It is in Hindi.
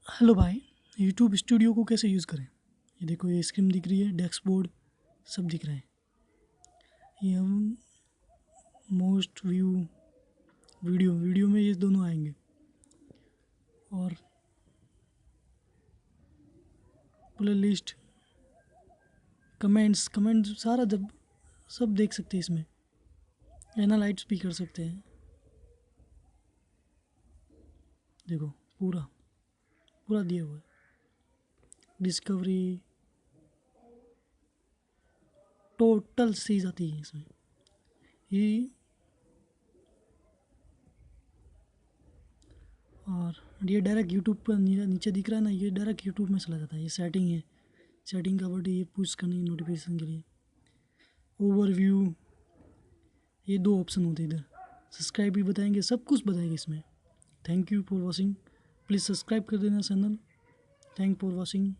हेलो भाई, यूट्यूब स्टूडियो को कैसे यूज़ करें। ये देखो, ये स्क्रीन दिख रही है, डैशबोर्ड सब दिख रहे हैं। ये हम मोस्ट व्यू वीडियो में ये दोनों आएंगे और प्ले लिस्ट कमेंट्स सारा जब सब देख सकते हैं इसमें। एनालाइट्स भी कर सकते हैं। देखो पूरा पूरा दिया हुआ है। डिस्कवरी टोटल चीज़ आती है इसमें। ये और ये डायरेक्ट यूट्यूब पर नीचे दिख रहा है ना, ये डायरेक्ट यूट्यूब में चला जाता है। ये सेटिंग है, सेटिंग का बटन ये पुश करनी नोटिफिकेशन के लिए। ओवरव्यू, ये दो ऑप्शन होते हैं इधर। सब्सक्राइब भी बताएंगे, सब कुछ बताएंगे इसमें। Thank you for watching. Please subscribe कर देना चैनल। Thank for watching.